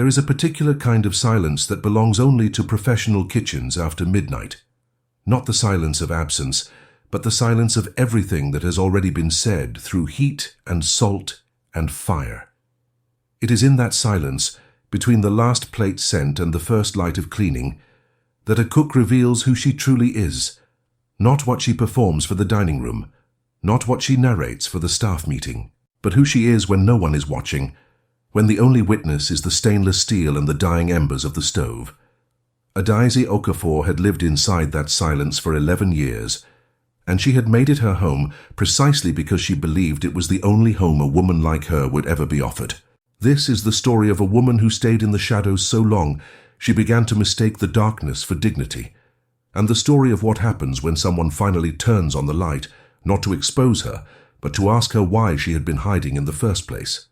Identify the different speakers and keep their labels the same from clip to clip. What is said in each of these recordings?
Speaker 1: There is a particular kind of silence that belongs only to professional kitchens after midnight. Not the silence of absence, but the silence of everything that has already been said through heat and salt and fire. It is in that silence, between the last plate sent and the first light of cleaning, that a cook reveals who she truly is, not what she performs for the dining room, not what she narrates for the staff meeting, but who she is when no one is watching, when the only witness is the stainless steel and the dying embers of the stove. Adaeze Okafor had lived inside that silence for 11 years, and she had made it her home precisely because she believed it was the only home a woman like her would ever be offered. This is the story of a woman who stayed in the shadows so long she began to mistake the darkness for dignity, and the story of what happens when someone finally turns on the light, not to expose her, but to ask her why she had been hiding in the first place.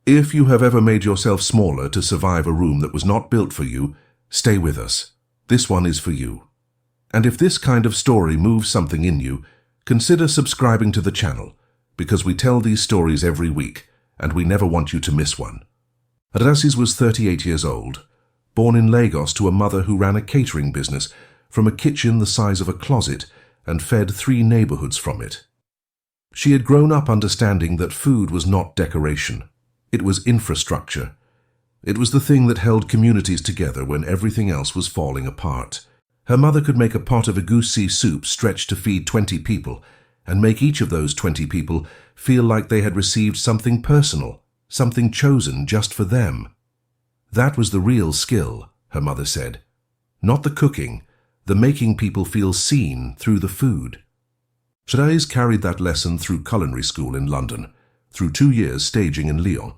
Speaker 1: If you have ever made yourself smaller to survive a room that was not built for you, stay with us. This one is for you. And if this kind of story moves something in you, consider subscribing to the channel, because we tell these stories every week, and we never want you to miss one. Adaeze was 38 years old, born in Lagos to a mother who ran a catering business from a kitchen the size of a closet and fed 3 neighborhoods from it. She had grown up understanding that food was not decoration. It was infrastructure. It was the thing that held communities together when everything else was falling apart. Her mother could make a pot of egusi soup stretched to feed 20 people and make each of those 20 people feel like they had received something personal, something chosen just for them. That was the real skill, her mother said. Not the cooking, the making people feel seen through the food. Adaeze carried that lesson through culinary school in London, through 2 years staging in Lyon,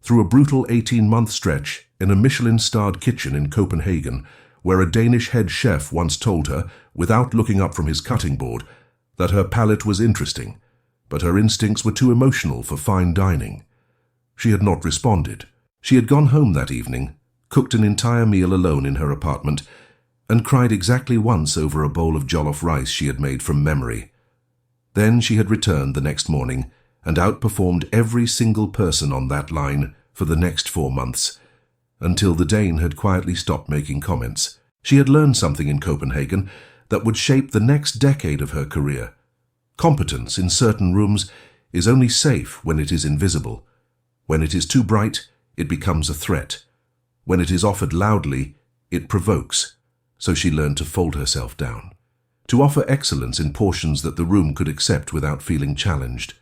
Speaker 1: through a brutal 18-month stretch in a Michelin-starred kitchen in Copenhagen, where a Danish head chef once told her, without looking up from his cutting board, that her palate was interesting, but her instincts were too emotional for fine dining. She had not responded. She had gone home that evening, cooked an entire meal alone in her apartment, and cried exactly once over a bowl of jollof rice she had made from memory. Then she had returned the next morning and outperformed every single person on that line for the next 4 months, until the Dane had quietly stopped making comments. She had learned something in Copenhagen that would shape the next decade of her career. Competence in certain rooms is only safe when it is invisible. When it is too bright, it becomes a threat. When it is offered loudly, it provokes. So she learned to fold herself down, to offer excellence in portions that the room could accept without feeling challenged,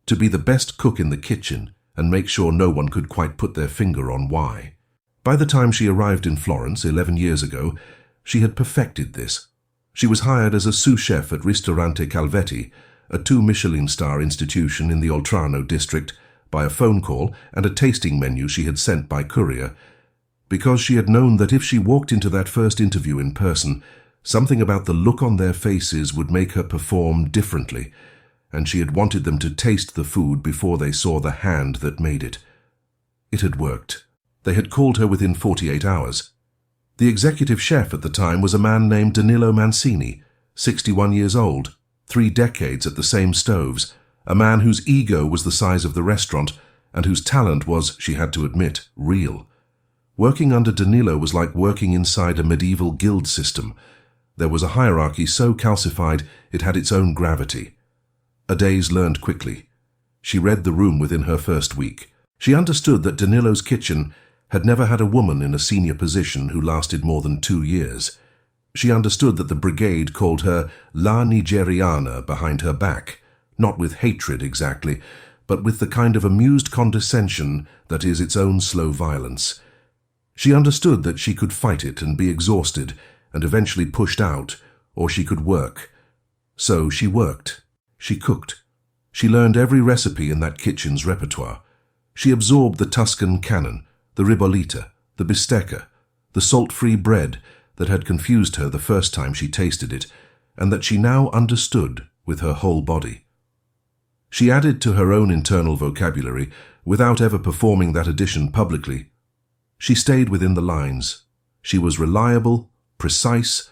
Speaker 1: to be the best cook in the kitchen and make sure no one could quite put their finger on why. By the time she arrived in Florence 11 years ago, she had perfected this. She was hired as a sous chef at Ristorante Calvetti, a 2 Michelin-star institution in the Oltrarno district, by a phone call and a tasting menu she had sent by courier, because she had known that if she walked into that first interview in person, something about the look on their faces would make her perform differently, and she had wanted them to taste the food before they saw the hand that made it. It had worked. They had called her within 48 hours. The executive chef at the time was a man named Danilo Mancini, 61 years old, 3 decades at the same stoves, a man whose ego was the size of the restaurant and whose talent was, she had to admit, real. Working under Danilo was like working inside a medieval guild system. There was a hierarchy so calcified it had its own gravity. Adaeze learned quickly. She read the room within her first week. She understood that Danilo's kitchen had never had a woman in a senior position who lasted more than 2 years. She understood that the brigade called her La Nigeriana behind her back, not with hatred exactly, but with the kind of amused condescension that is its own slow violence. She understood that she could fight it and be exhausted and eventually pushed out, or she could work. So she worked. She cooked. She learned every recipe in that kitchen's repertoire. She absorbed the Tuscan canon, the ribollita, the bistecca, the salt-free bread that had confused her the first time she tasted it, and that she now understood with her whole body. She added to her own internal vocabulary without ever performing that addition publicly. She stayed within the lines. She was reliable, precise,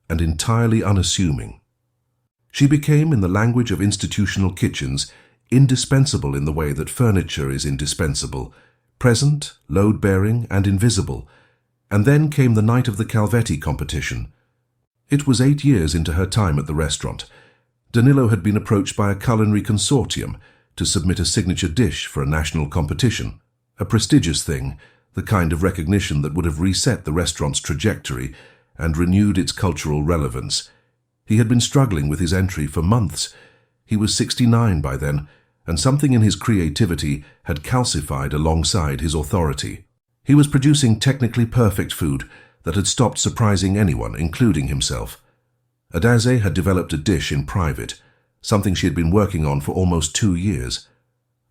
Speaker 1: and entirely unassuming. She became, in the language of institutional kitchens, indispensable in the way that furniture is indispensable, present, load-bearing, and invisible. And then came the night of the Calvetti competition. It was 8 years into her time at the restaurant. Danilo had been approached by a culinary consortium to submit a signature dish for a national competition, a prestigious thing, the kind of recognition that would have reset the restaurant's trajectory and renewed its cultural relevance. He had been struggling with his entry for months. He was 69 by then, and something in his creativity had calcified alongside his authority. He was producing technically perfect food that had stopped surprising anyone, including himself. Adase had developed a dish in private, something she had been working on for almost 2 years.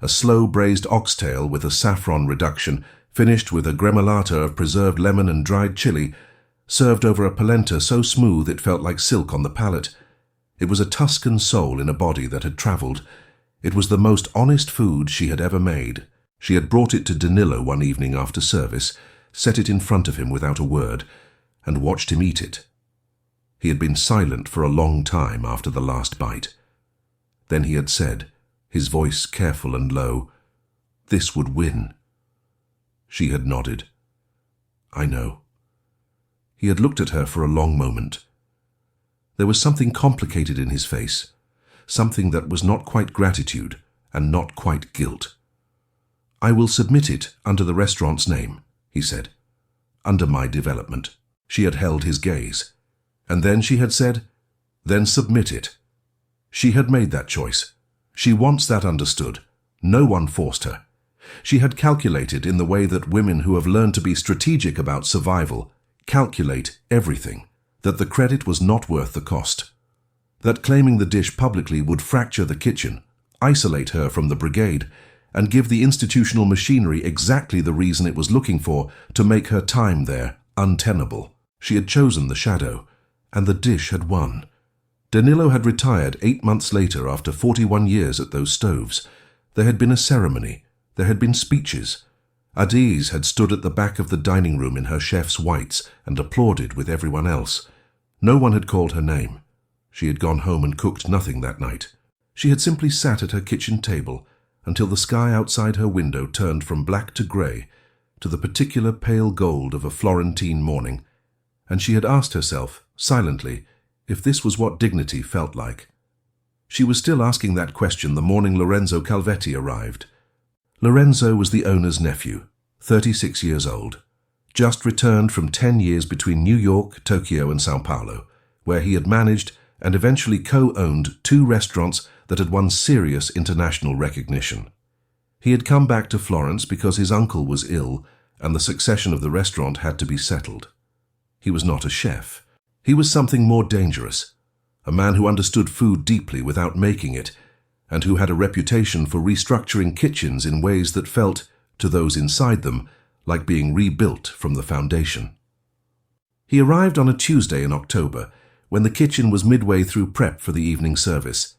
Speaker 1: A slow braised oxtail with a saffron reduction, finished with a gremolata of preserved lemon and dried chili, served over a polenta so smooth it felt like silk on the palate. It was a Tuscan soul in a body that had traveled. It was the most honest food she had ever made. She had brought it to Danilo one evening after service, set it in front of him without a word, and watched him eat it. He had been silent for a long time after the last bite. Then he had said, his voice careful and low, "This would win." She had nodded. "I know." He had looked at her for a long moment. There was something complicated in his face, something that was not quite gratitude and not quite guilt. "I will submit it under the restaurant's name," he said. "Under my development." She had held his gaze. And then she had said, "Then submit it." She had made that choice. She wants that understood. No one forced her. She had calculated in the way that women who have learned to be strategic about survival calculate everything, that the credit was not worth the cost, that claiming the dish publicly would fracture the kitchen, isolate her from the brigade, and give the institutional machinery exactly the reason it was looking for to make her time there untenable. She had chosen the shadow, and the dish had won. Danilo had retired 8 months later after 41 years at those stoves. There had been a ceremony. There had been speeches. Adese had stood at the back of the dining room in her chef's whites and applauded with everyone else. No one had called her name. She had gone home and cooked nothing that night. She had simply sat at her kitchen table until the sky outside her window turned from black to grey to the particular pale gold of a Florentine morning, and she had asked herself, silently, if this was what dignity felt like. She was still asking that question the morning Lorenzo Calvetti arrived. Lorenzo was the owner's nephew, 36 years old, just returned from 10 years between New York, Tokyo, and Sao Paulo, where he had managed and eventually co-owned 2 restaurants that had won serious international recognition. He had come back to Florence because his uncle was ill and the succession of the restaurant had to be settled. He was not a chef. He was something more dangerous, a man who understood food deeply without making it, and who had a reputation for restructuring kitchens in ways that felt, to those inside them, like being rebuilt from the foundation. He arrived on a Tuesday in October, when the kitchen was midway through prep for the evening service.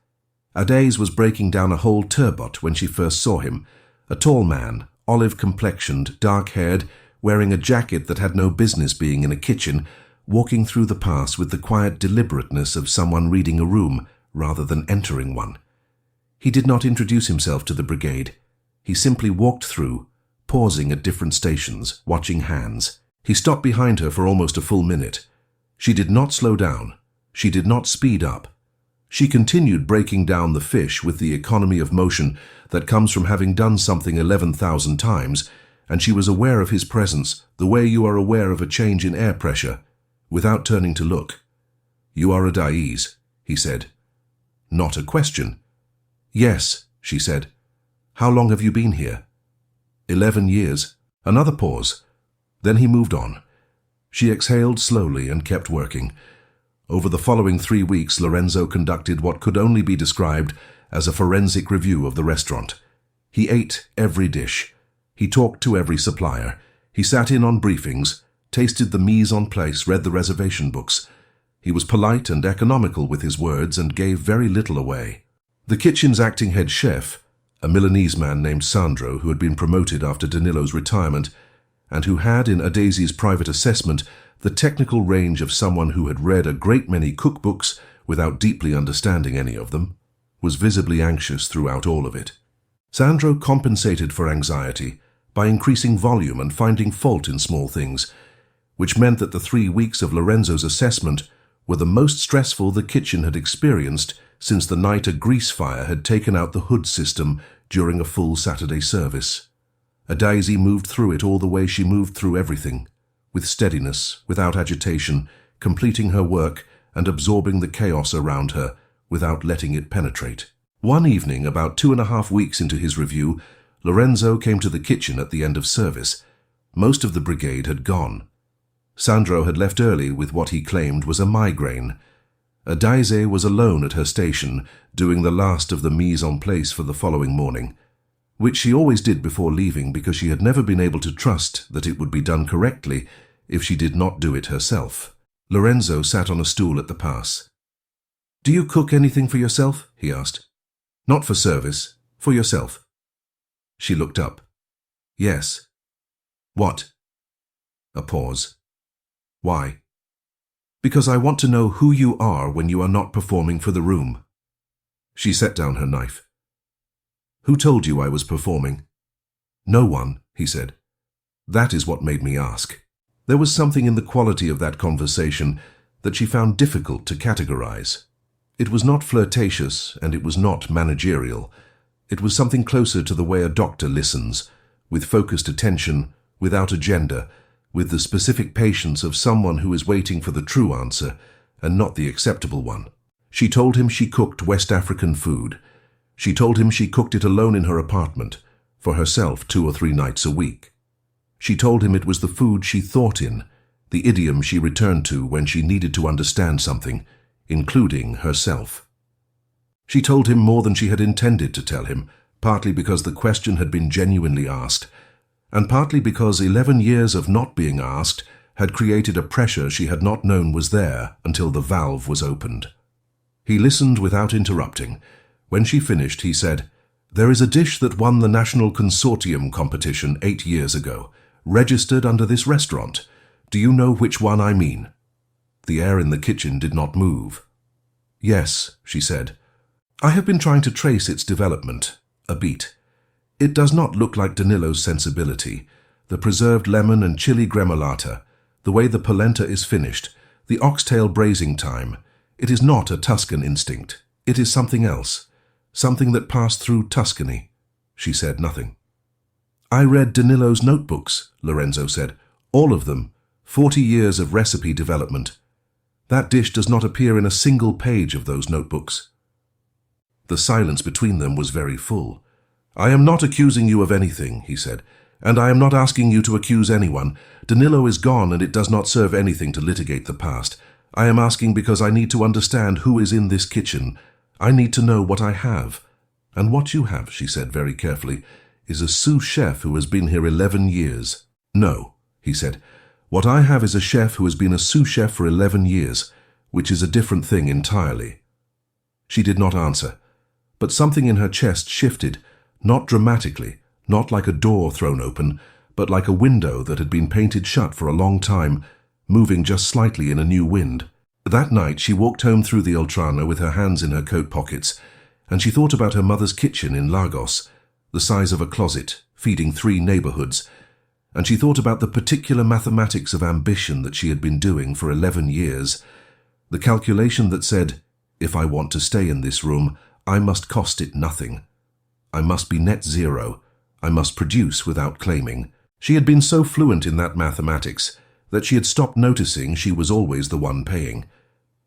Speaker 1: Adese was breaking down a whole turbot when she first saw him, a tall man, olive-complexioned, dark-haired, wearing a jacket that had no business being in a kitchen, walking through the pass with the quiet deliberateness of someone reading a room rather than entering one. He did not introduce himself to the brigade. He simply walked through, pausing at different stations, watching hands. He stopped behind her for almost a full minute. She did not slow down. She did not speed up. She continued breaking down the fish with the economy of motion that comes from having done something 11,000 times, and she was aware of his presence the way you are aware of a change in air pressure, without turning to look. "You are Adese," he said. Not a question. "Yes," she said. "How long have you been here?" 11 years. Another pause. Then he moved on. She exhaled slowly and kept working. Over the following 3 weeks, Lorenzo conducted what could only be described as a forensic review of the restaurant. He ate every dish. He talked to every supplier. He sat in on briefings, tasted the mise en place, read the reservation books. He was polite and economical with his words and gave very little away. The kitchen's acting head chef, a Milanese man named Sandro who had been promoted after Danilo's retirement, and who had, in Adese's private assessment, the technical range of someone who had read a great many cookbooks without deeply understanding any of them, was visibly anxious throughout all of it. Sandro compensated for anxiety by increasing volume and finding fault in small things, which meant that the 3 weeks of Lorenzo's assessment were the most stressful the kitchen had experienced since the night a grease fire had taken out the hood system during a full Saturday service. Daisy moved through it all the way she moved through everything, with steadiness, without agitation, completing her work and absorbing the chaos around her without letting it penetrate. One evening, about 2.5 weeks into his review, Lorenzo came to the kitchen at the end of service. Most of the brigade had gone. Sandro had left early with what he claimed was a migraine. Daisy was alone at her station, doing the last of the mise en place for the following morning, which she always did before leaving because she had never been able to trust that it would be done correctly if she did not do it herself. Lorenzo sat on a stool at the pass. "Do you cook anything for yourself?" he asked. "Not for service, for yourself." She looked up. "Yes." "What?" A pause. "Why?" "Because I want to know who you are when you are not performing for the room." She set down her knife. "Who told you I was performing?" "No one," he said. "That is what made me ask." There was something in the quality of that conversation that she found difficult to categorize. It was not flirtatious and it was not managerial. It was something closer to the way a doctor listens, with focused attention, without agenda, with the specific patience of someone who is waiting for the true answer and not the acceptable one. She told him she cooked West African food. She told him she cooked it alone in her apartment, for herself 2 or 3 nights a week. She told him it was the food she thought in, the idiom she returned to when she needed to understand something, including herself. She told him more than she had intended to tell him, partly because the question had been genuinely asked, and partly because 11 years of not being asked had created a pressure she had not known was there until the valve was opened. He listened without interrupting. When she finished, he said, "There is a dish that won the National Consortium competition 8 years ago, registered under this restaurant. Do you know which one I mean?" The air in the kitchen did not move. "Yes," she said. "I have been trying to trace its development, a bit. It does not look like Danilo's sensibility. The preserved lemon and chili gremolata, the way the polenta is finished, the oxtail braising time. It is not a Tuscan instinct. It is something else, something that passed through Tuscany." She said nothing. "I read Danilo's notebooks," Lorenzo said. "All of them. 40 years of recipe development. That dish does not appear in a single page of those notebooks." The silence between them was very full. "I am not accusing you of anything," he said, "and I am not asking you to accuse anyone. Danilo is gone and it does not serve anything to litigate the past. I am asking because I need to understand who is in this kitchen. I need to know what I have. And what you have," she said very carefully, "is a sous chef who has been here 11 years. "No," he said. "What I have is a chef who has been a sous chef for 11 years, which is a different thing entirely." She did not answer, but something in her chest shifted, not dramatically, not like a door thrown open, but like a window that had been painted shut for a long time, moving just slightly in a new wind. That night she walked home through the Oltrarno with her hands in her coat pockets, and she thought about her mother's kitchen in Lagos, the size of a closet, feeding 3 neighborhoods, and she thought about the particular mathematics of ambition that she had been doing for 11 years, the calculation that said, "If I want to stay in this room, I must cost it nothing. I must be net zero. I must produce without claiming." She had been so fluent in that mathematics that she had stopped noticing she was always the one paying.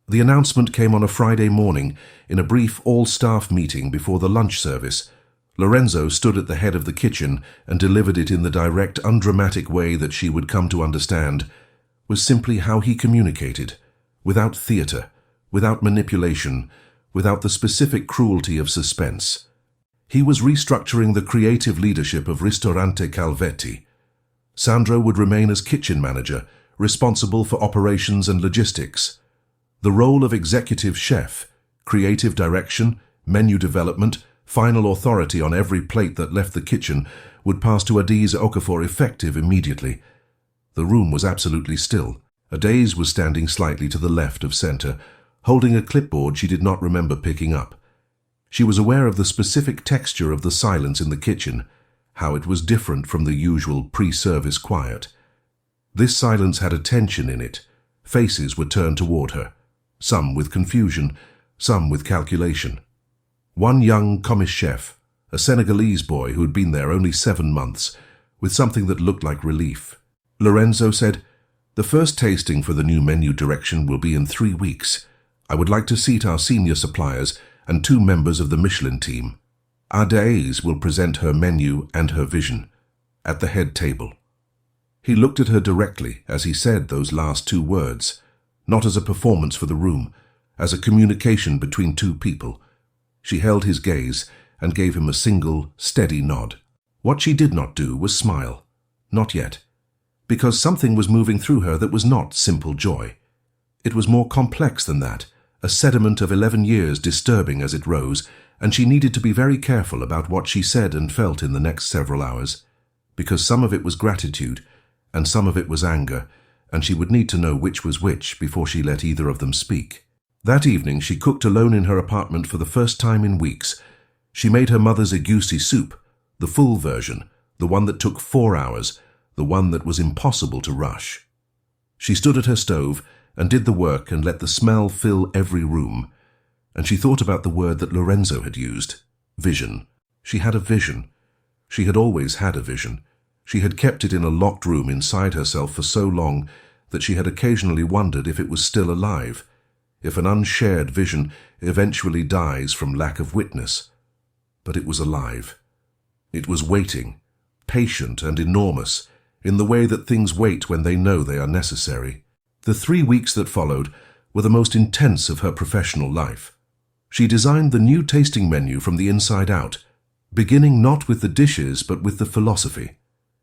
Speaker 1: The announcement came on a Friday morning in a brief all-staff meeting before the lunch service. Lorenzo stood at the head of the kitchen and delivered it in the direct, undramatic way that she would come to understand, was simply how he communicated, without theatre, without manipulation, without the specific cruelty of suspense. He was restructuring the creative leadership of Ristorante Calvetti. Sandro would remain as kitchen manager, responsible for operations and logistics. The role of executive chef, creative direction, menu development, final authority on every plate that left the kitchen would pass to Adiz Okafor effective immediately. The room was absolutely still. Adiz was standing slightly to the left of center, holding a clipboard she did not remember picking up. She was aware of the specific texture of the silence in the kitchen, how it was different from the usual pre-service quiet. This silence had a tension in it. Faces were turned toward her, some with confusion, some with calculation. One young commis chef, a Senegalese boy who had been there only 7 months, with something that looked like relief. Lorenzo said, "The first tasting for the new menu direction will be in 3 weeks. I would like to seat our senior suppliers and 2 members of the Michelin team. Adaise will present her menu and her vision at the head table." He looked at her directly as he said those last 2 words, not as a performance for the room, as a communication between 2 people. She held his gaze and gave him a single, steady nod. What she did not do was smile. Not yet. Because something was moving through her that was not simple joy. It was more complex than that, a sediment of 11 years disturbing as it rose, and she needed to be very careful about what she said and felt in the next several hours, because some of it was gratitude, and some of it was anger, and she would need to know which was which before she let either of them speak. That evening she cooked alone in her apartment for the first time in weeks. She made her mother's egusi soup, the full version, the one that took 4 hours, the one that was impossible to rush. She stood at her stove and did the work and let the smell fill every room. And she thought about the word that Lorenzo had used, vision. She had a vision. She had always had a vision. She had kept it in a locked room inside herself for so long that she had occasionally wondered if it was still alive, if an unshared vision eventually dies from lack of witness. But it was alive. It was waiting, patient and enormous, in the way that things wait when they know they are necessary. The 3 weeks that followed were the most intense of her professional life. She designed the new tasting menu from the inside out, beginning not with the dishes but with the philosophy.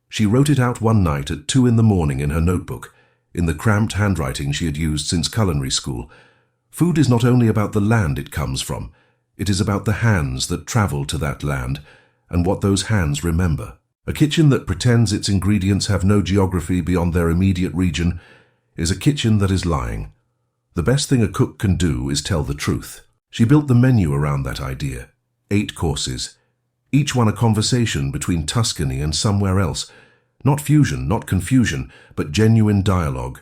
Speaker 1: She wrote it out one night at 2 in the morning in her notebook, in the cramped handwriting she had used since culinary school. Food is not only about the land it comes from, it is about the hands that travel to that land and what those hands remember. A kitchen that pretends its ingredients have no geography beyond their immediate region is a kitchen that is lying. The best thing a cook can do is tell the truth. She built the menu around that idea. 8 courses, each one a conversation between Tuscany and somewhere else. Not fusion, not confusion, but genuine dialogue.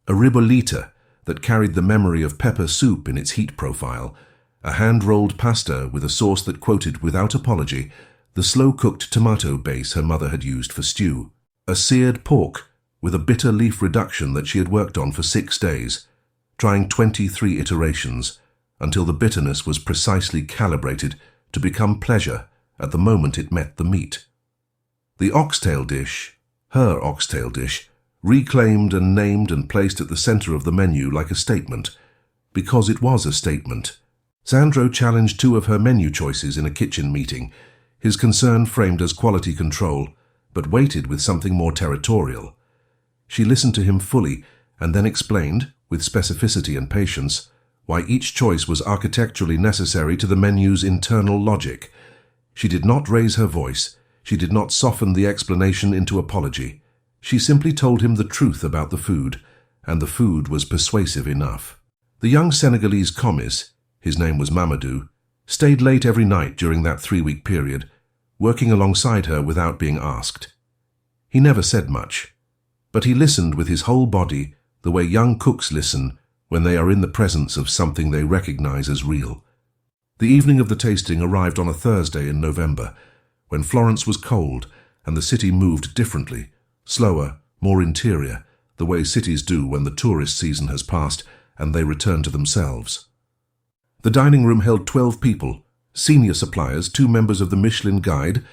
Speaker 1: A ribollita that carried the memory of pepper soup in its heat profile. A hand-rolled pasta with a sauce that quoted without apology the slow-cooked tomato base her mother had used for stew. A seared pork with a bitter leaf reduction that she had worked on for 6 days, trying 23 iterations, until the bitterness was precisely calibrated to become pleasure at the moment it met the meat. The oxtail dish, her oxtail dish, reclaimed and named and placed at the center of the menu like a statement, because it was a statement. Sandro challenged 2 of her menu choices in a kitchen meeting, his concern framed as quality control, but weighted with something more territorial. She listened to him fully and then explained, with specificity and patience, why each choice was architecturally necessary to the menu's internal logic. She did not raise her voice. She did not soften the explanation into apology. She simply told him the truth about the food, and the food was persuasive enough. The young Senegalese commis, his name was Mamadou, stayed late every night during that 3-week period, working alongside her without being asked. He never said much, but he listened with his whole body, the way young cooks listen when they are in the presence of something they recognize as real. The evening of the tasting arrived on a Thursday in November, when Florence was cold and the city moved differently, slower, more interior, the way cities do when the tourist season has passed and they return to themselves. The dining room held 12 people, senior suppliers, 2 members of the Michelin Guide,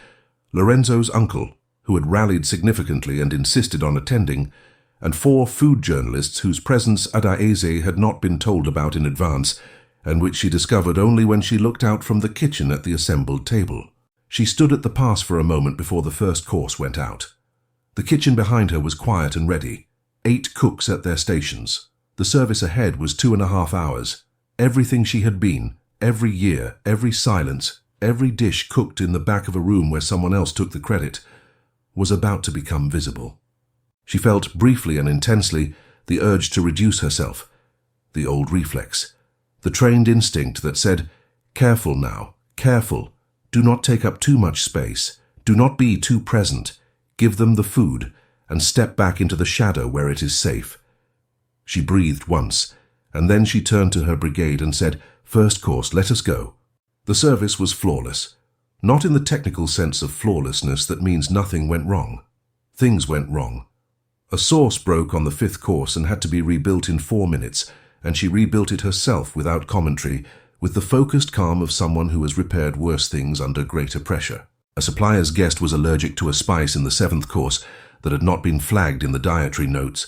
Speaker 1: Lorenzo's uncle, who had rallied significantly and insisted on attending, and 4 food journalists whose presence Adaise had not been told about in advance, and which she discovered only when she looked out from the kitchen at the assembled table. She stood at the pass for a moment before the first course went out. The kitchen behind her was quiet and ready, 8 cooks at their stations. The service ahead was 2.5 hours. Everything she had been, every year, every silence, every dish cooked in the back of a room where someone else took the credit, was about to become visible. She felt briefly and intensely the urge to reduce herself, the old reflex, the trained instinct that said, "Careful now, careful, do not take up too much space, Do not be too present. Give them the food, and step back into the shadow where it is safe. She breathed once, and then she turned to her brigade and said, "First course, let us go." The service was flawless. Not in the technical sense of flawlessness that means nothing went wrong. Things went wrong. A sauce broke on the 5th course and had to be rebuilt in 4 minutes, and she rebuilt it herself without commentary, with the focused calm of someone who has repaired worse things under greater pressure. A supplier's guest was allergic to a spice in the 7th course that had not been flagged in the dietary notes,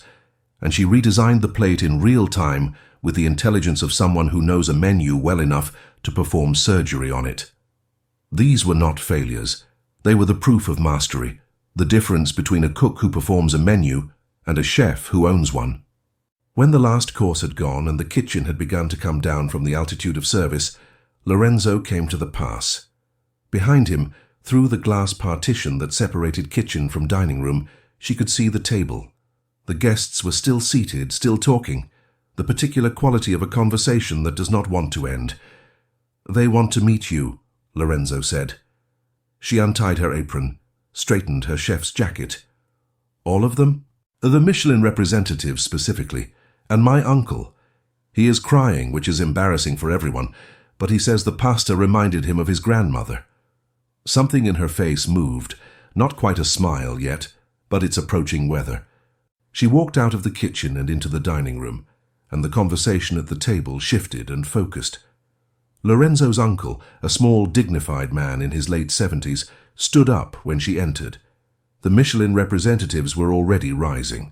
Speaker 1: and she redesigned the plate in real time with the intelligence of someone who knows a menu well enough to perform surgery on it. These were not failures. They were the proof of mastery, the difference between a cook who performs a menu and a chef who owns one. When the last course had gone and the kitchen had begun to come down from the altitude of service, Lorenzo came to the pass. Behind him, through the glass partition that separated kitchen from dining room, she could see the table. The guests were still seated, still talking, the particular quality of a conversation that does not want to end. "They want to meet you," Lorenzo said. She untied her apron, straightened her chef's jacket. "All of them?" "The Michelin representatives specifically, and my uncle. He is crying, which is embarrassing for everyone, but he says the pasta reminded him of his grandmother." Something in her face moved, not quite a smile yet, but it's approaching weather. She walked out of the kitchen and into the dining room, and the conversation at the table shifted and focused. Lorenzo's uncle, a small, dignified man in his late 70s, stood up when she entered. The Michelin representatives were already rising.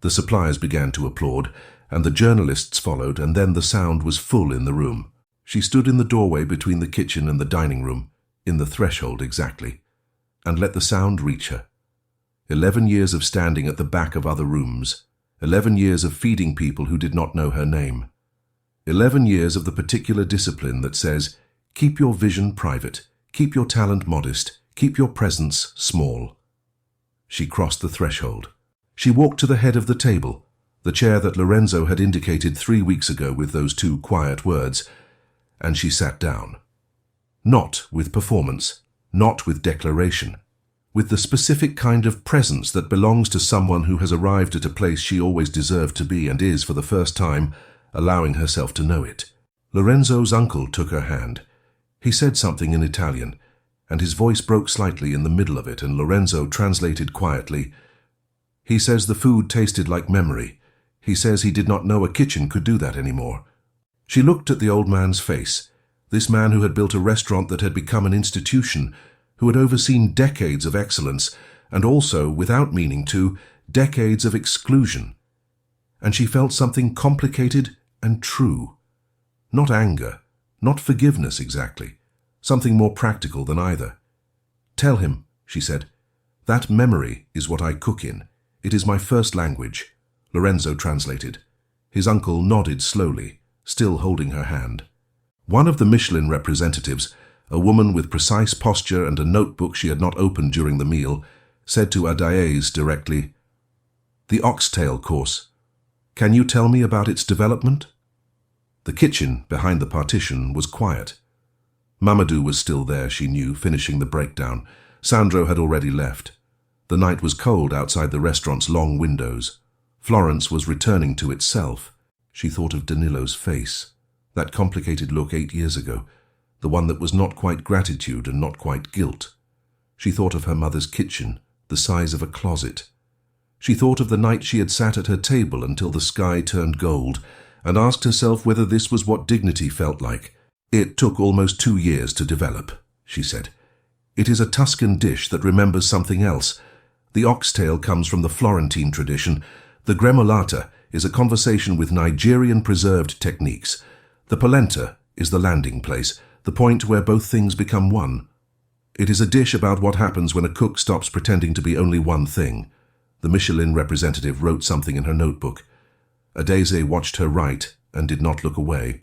Speaker 1: The suppliers began to applaud, and the journalists followed, and then the sound was full in the room. She stood in the doorway between the kitchen and the dining room, in the threshold exactly, and let the sound reach her. 11 years of standing at the back of other rooms, 11 years of feeding people who did not know her name, 11 years of the particular discipline that says, keep your vision private, keep your talent modest, keep your presence small. She crossed the threshold. She walked to the head of the table, the chair that Lorenzo had indicated 3 weeks ago with those 2 quiet words, and she sat down. Not with performance, not with declaration, with the specific kind of presence that belongs to someone who has arrived at a place she always deserved to be and is, for the first time, allowing herself to know it. Lorenzo's uncle took her hand. He said something in Italian, and his voice broke slightly in the middle of it, and Lorenzo translated quietly. "He says the food tasted like memory. He says he did not know a kitchen could do that anymore." She looked at the old man's face, this man who had built a restaurant that had become an institution, who had overseen decades of excellence, and also, without meaning to, decades of exclusion. And she felt something complicated and true. Not anger, not forgiveness exactly, something more practical than either. "Tell him," she said, "that memory is what I cook in. It is my first language." Lorenzo translated. His uncle nodded slowly, still holding her hand. One of the Michelin representatives, a woman with precise posture and a notebook she had not opened during the meal, said to Adaez directly, "The oxtail course. Can you tell me about its development?" The kitchen, behind the partition, was quiet. Mamadou was still there, she knew, finishing the breakdown. Sandro had already left. The night was cold outside the restaurant's long windows. Florence was returning to itself. She thought of Danilo's face, that complicated look 8 years ago, the one that was not quite gratitude and not quite guilt. She thought of her mother's kitchen, the size of a closet. She thought of the night she had sat at her table until the sky turned gold, and asked herself whether this was what dignity felt like. "It took almost 2 years to develop," she said. "It is a Tuscan dish that remembers something else. The oxtail comes from the Florentine tradition. The gremolata is a conversation with Nigerian preserved techniques. The polenta is the landing place, the point where both things become one. It is a dish about what happens when a cook stops pretending to be only one thing." The Michelin representative wrote something in her notebook. Adeze watched her write and did not look away.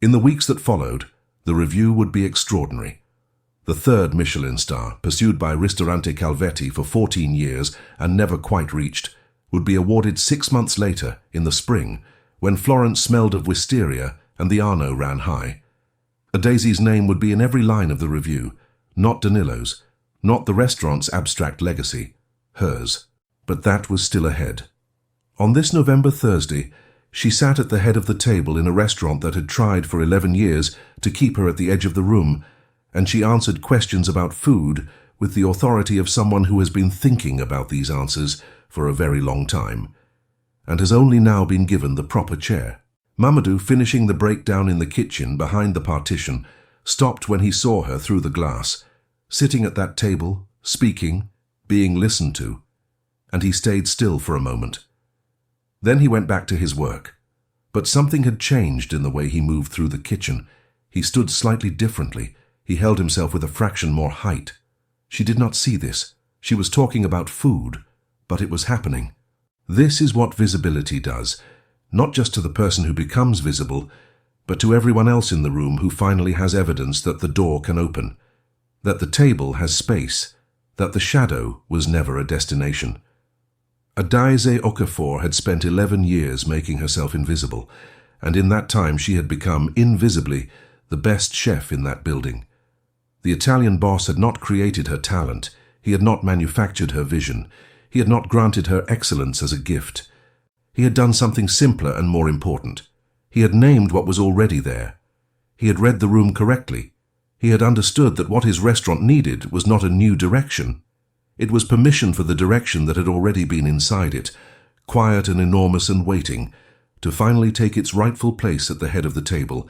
Speaker 1: In the weeks that followed, the review would be extraordinary. The 3rd Michelin star, pursued by Ristorante Calvetti for 14 years and never quite reached, would be awarded 6 months later, in the spring, when Florence smelled of wisteria and the Arno ran high. Adese's name would be in every line of the review, not Danilo's, Not the restaurant's abstract legacy, hers. But that was still ahead. On this November Thursday, she sat at the head of the table in a restaurant that had tried for 11 years to keep her at the edge of the room, and she answered questions about food with the authority of someone who has been thinking about these answers for a very long time, and has only now been given the proper chair. Mamadou, finishing the breakdown in the kitchen behind the partition, stopped when he saw her through the glass, sitting at that table, speaking, being listened to, and he stayed still for a moment. Then he went back to his work. But something had changed in the way he moved through the kitchen. He stood slightly differently. He held himself with a fraction more height. She did not see this. She was talking about food, but it was happening. This is what visibility does, not just to the person who becomes visible, but to everyone else in the room who finally has evidence that the door can open, that the table has space, that the shadow was never a destination. Adaize Okafor had spent 11 years making herself invisible, and in that time she had become, invisibly, the best chef in that building. The Italian boss had not created her talent, he had not manufactured her vision, he had not granted her excellence as a gift. He had done something simpler and more important. He had named what was already there. He had read the room correctly. He had understood that what his restaurant needed was not a new direction. It was permission for the direction that had already been inside it, quiet and enormous and waiting, to finally take its rightful place at the head of the table,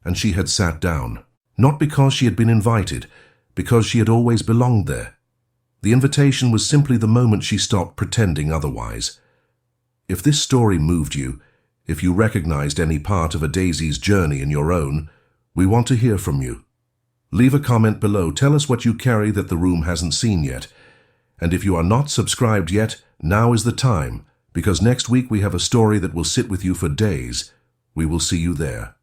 Speaker 1: and she had sat down. Not because she had been invited, because she had always belonged there. The invitation was simply the moment she stopped pretending otherwise. If this story moved you, if you recognized any part of a Daisy's journey in your own, we want to hear from you. Leave a comment below, tell us what you carry that the room hasn't seen yet. And if you are not subscribed yet, now is the time, because next week we have a story that will sit with you for days. We will see you there.